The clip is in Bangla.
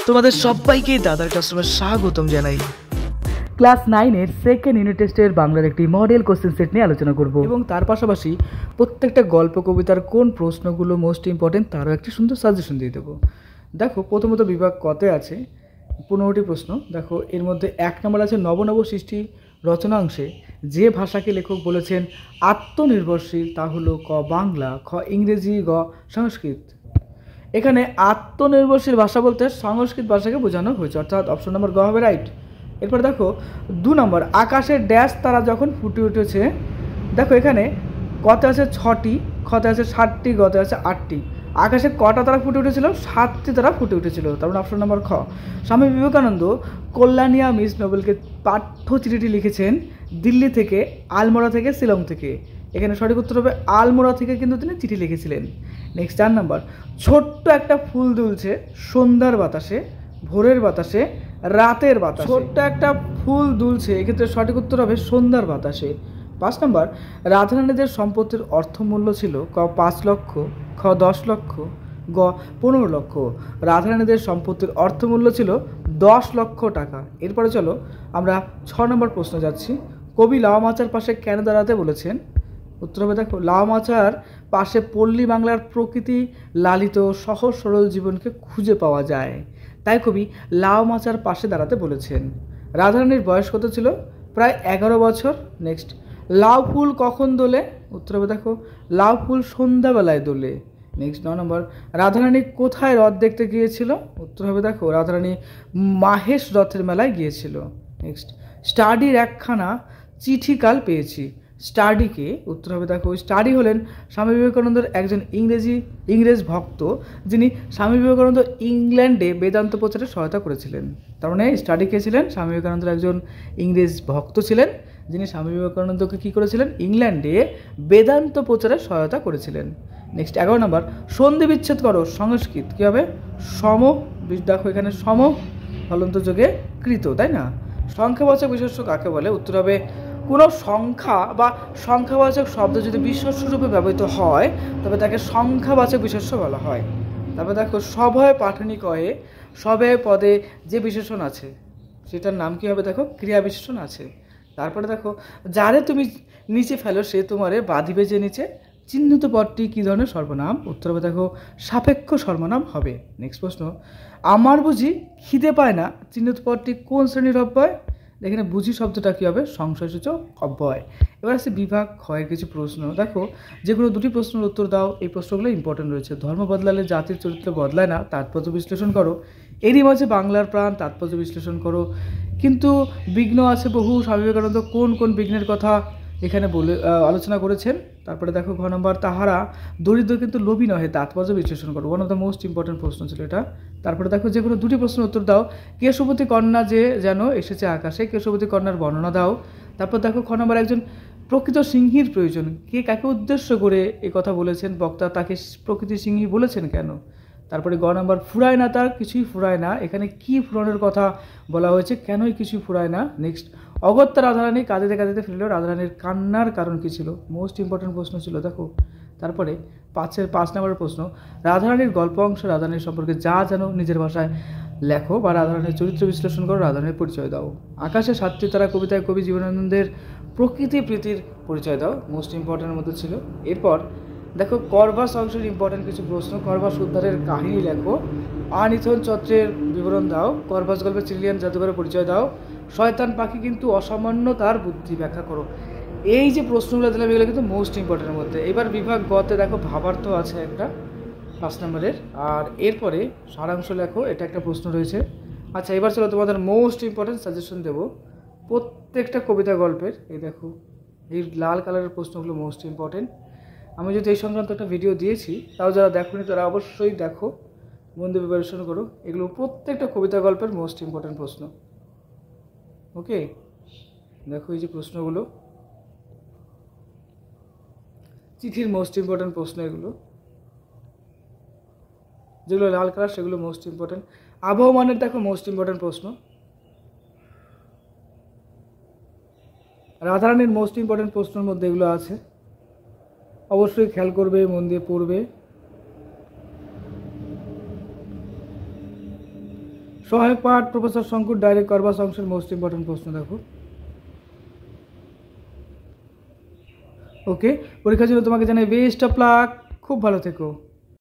তোমাদের সবাইকে দাদার ক্লাসরুমে স্বাগতম জানাই। ক্লাস 9-এর সেকেন্ড ইউনিট টেস্টের বাংলার একটি মডেল কোশ্চেন সেট নিয়ে আলোচনা করব এবং তার পাশাপাশি প্রত্যেকটা গল্প কবিতার কোন প্রশ্নগুলো মোস্ট ইম্পর্টেন্ট তারও একটি সুন্দর সাজেশন দিয়ে দেবো। দেখো প্রথমত বিভাগ কতে আছে 15টি প্রশ্ন। দেখো এর মধ্যে 1 নম্বর আছে নব সৃষ্টি রচনাংশে যে ভাষাকে লেখক বলেছেন আত্মনির্ভরশীল তা হলো ক বাংলা, খ ইংরেজি, গ সংস্কৃত। এখানে আত্মনির্ভরশীল ভাষা বলতে সংস্কৃত ভাষাকে বোঝানো হয়েছে, অর্থাৎ অপশন নম্বর গ হবে রাইট। এরপর দেখো 2 নম্বর আকাশের ড্যাশ তারা যখন ফুটে উঠেছে। দেখো এখানে কতে আছে 6টি, খতে আছে 7টি, গতে আছে 8টি। আকাশে কটা তারা ফুটে উঠেছিল? 7টি তারা ফুটে উঠেছিল। তার মানে অপশন নম্বর খ। স্বামী বিবেকানন্দ কল্যাণিয়া মিস নোবেলকে পাঠ্য চিঠিটি লিখেছেন দিল্লি থেকে, আলমোড়া থেকে, শিলং থেকে। এখানে সঠিক উত্তর হবে আলমোড়া থেকে কিন্তু তিনি চিঠি লিখেছিলেন। নেক্সট 4 নম্বর ছোট্ট একটা ফুল দুলছে সন্ধ্যার বাতাসে, ভোরের বাতাসে, রাতের বাতাসে। ছোট্ট একটা ফুল দুলছে, এক্ষেত্রে সঠিক উত্তর হবে সন্ধ্যার বাতাসে। 5 নম্বর রাধারানীদের সম্পত্তির অর্থমূল্য ছিল ক 5 লক্ষ, খ 10 লক্ষ, গ 15 লক্ষ। রাধারানীদের সম্পত্তির অর্থমূল্য ছিল 10 লক্ষ টাকা। এরপরে চলো আমরা 6 নম্বর প্রশ্ন যাচ্ছি। কবি লাও মাচার পাশে কেন দাঁড়াতে বলেছেন? উত্তর হবে দেখো লাও মাচার পাশে পল্লী বাংলার প্রকৃতি লালিত সহজ সরল জীবনকে খুঁজে পাওয়া যায়, তাই কবি লাও মাচার পাশে দাঁড়াতে বলেছেন। রাধারানীর বয়স কত ছিল? প্রায় 11 বছর। নেক্সট লাউ ফুল কখন দোলে? উত্তর হবে দেখো লাউ ফুল সন্ধ্যাবেলায় দোলে। নেক্সট 9 নম্বর রাধারানী কোথায় রথ দেখতে গিয়েছিল? উত্তর হবে দেখো রাধারানী মাহেশ রথের মেলায় গিয়েছিল। নেক্সট স্টাডির একখানা চিঠি কাল পেয়েছি। স্টাডিকে উত্তর হবে দেখো স্টাডি হলেন স্বামী বিবেকানন্দের একজন ইংরেজ ভক্ত, যিনি স্বামী বিবেকানন্দ ইংল্যান্ডে বেদান্ত প্রচারে সহায়তা করেছিলেন। তার মানে স্টাডি কে ছিলেন? স্বামী বিবেকানন্দের একজন ইংরেজ ভক্ত ছিলেন, যিনি স্বামী বিবেকানন্দকে কী করেছিলেন? ইংল্যান্ডে বেদান্ত প্রচারে সহায়তা করেছিলেন। নেক্সট 11 নম্বর সন্ধি বিচ্ছেদ করো সংস্কৃত কী হবে? সম। দেখো এখানে সম হলন্ত যোগে কৃত, তাই না? সংখ্যাবাচক বিশেষ্য কাকে বলে? উত্তর হবে কোনো সংখ্যা বা সংখ্যাবাচক শব্দ যদি বিশেষ্য রূপে ব্যবহৃত হয় তবে তাকে সংখ্যাবাচক বিশেষ্য বলা হয়। তারপর দেখো সভয় পাঠনিক অয়ে সবে পদে যে বিশেষণ আছে সেটার নাম কী হবে? দেখো ক্রিয়া বিশেষণ আছে। তারপরে দেখো যারে তুমি নিচে ফেলো সে তোমারে বাঁধিবে যে নিচে। চিহ্নিত পদটি কী ধরনের সর্বনাম? উত্তর হবে দেখো সাপেক্ষ সর্বনাম হবে। নেক্সট প্রশ্ন আমার বুঝি খিদে পায় না চিহ্নিত পদটি কোন শ্রেণীর অব্যয়? এখানে বুঝি শব্দটা কী হবে? সংশয়সূচক অব্যয়। এবার আসছে বিভাগ ক্ষয়ের কিছু প্রশ্ন। দেখো যেগুলো 2টি প্রশ্নের উত্তর দাও। এই প্রশ্নগুলো ইম্পর্টেন্ট রয়েছে। ধর্ম বদলালে জাতির চরিত্র বদলায় না, তাৎপর্য বিশ্লেষণ করো। এরই মাঝে বাংলার প্রাণ, তাৎপর্য বিশ্লেষণ করো। কিন্তু বিঘ্ন আছে বহু, স্বামী বিবেকানন্দ কোন কোন বিঘ্নের কথা এখানে বলে আলোচনা করেছেন? তারপরে দেখো ঘ নম্বর তাহারা দরিদ্র কিন্তু লোভী নহে, তাৎপর্য বিশ্লেষণ করো। One of the most important প্রশ্ন ছিল এটা। তারপরে দেখো যেগুলো 2টি প্রশ্নের উত্তর দাও। কেশবতী কন্যা যে যেন এসেছে আকাশে, কেশবতী কন্যার বর্ণনা দাও। তারপর দেখো খ নম্বর একজন প্রকৃত সিংহীর প্রয়োজন, কে কাকে উদ্দেশ্য করে এই কথা বলেছেন? বক্তা তাকে প্রকৃতি সিংহী বলেছেন কেন? তারপরে গ নম্বর ফুরায় না তার কিছুই ফুরায় না, এখানে কি ফুরানোর কথা বলা হয়েছে, কেনই কিছুই ফুরায় না? নেক্সট অগত্যা রাধারানী কাঁদিতে কাঁদিতে ফিরল, রাধারানীর কান্নার কারণ কী ছিল? মোস্ট ইম্পর্টেন্ট প্রশ্ন ছিল দেখো। তারপরে 5 নম্বরের প্রশ্ন রাধারানীর গল্প অংশ রাধারানীর সম্পর্কে যা জানো নিজের ভাষায় লেখো বা রাধারানীর চরিত্র বিশ্লেষণ করো, রাধারানীর পরিচয় দাও। আকাশে 7টি তারা কবিতায় কবি জীবনানন্দের প্রকৃতি প্রীতির পরিচয় দাও, মোস্ট ইম্পর্টেন্টের মধ্যে ছিল। এরপর দেখো করভাস অংশের ইম্পর্টেন্ট কিছু প্রশ্ন। করভাস উদ্ধারের কাহিনী লেখো, আনিথন চত্রের বিবরণ দাও, করভাস গল্পের চিলিয়ান জাদুঘরের পরিচয় দাও, শয়তান পাখি কিন্তু অসামান্য তার বুদ্ধি ব্যাখ্যা করো। এই যে প্রশ্নগুলো দিলাম এগুলো কিন্তু মোস্ট ইম্পর্টেন্টের মধ্যে। এবার বিভাগ গতে দেখো ভাবার্থ আছে একটা 5 নম্বরের, আর এরপরে সারাংশ লেখো, এটা একটা প্রশ্ন রয়েছে। আচ্ছা এবার চলো তোমাদের মোস্ট ইম্পর্টেন্ট সাজেশন দেবো প্রত্যেকটা কবিতা গল্পের। এই দেখো এই লাল কালারের প্রশ্নগুলো মোস্ট ইম্পর্টেন্ট। আমি যদি এই সংক্রান্ত একটা ভিডিও দিয়েছি, তাও যারা দেখোনি তারা অবশ্যই দেখো, মন দিয়ে প্রিপারেশন করো। এগুলো প্রত্যেকটা কবিতা গল্পের মোস্ট ইম্পর্টেন্ট প্রশ্ন। ওকে দেখো এই যে প্রশ্নগুলো চিঠির মোস্ট ইম্পর্টেন্ট প্রশ্ন, এগুলো যেগুলো লাল কালার সেগুলো মোস্ট ইম্পর্টেন্ট। আবহমানের দেখো মোস্ট ইম্পর্টেন্ট প্রশ্ন। রাধারানীর মোস্ট ইম্পর্টেন্ট প্রশ্নের মধ্যে এগুলো আছে, অবশ্যই খেয়াল করবে, মন দিয়ে পড়বে। সহায়ক পাঠ প্রফেসর শঙ্কুর ডাইরেক্ট কারবাস অংশের মোস্ট ইম্পর্টেন্ট প্রশ্ন দেখো। ওকে, পরীক্ষার জন্য তোমাকে জানাই বেস্ট অফ লাক, খুব ভালো থেকো।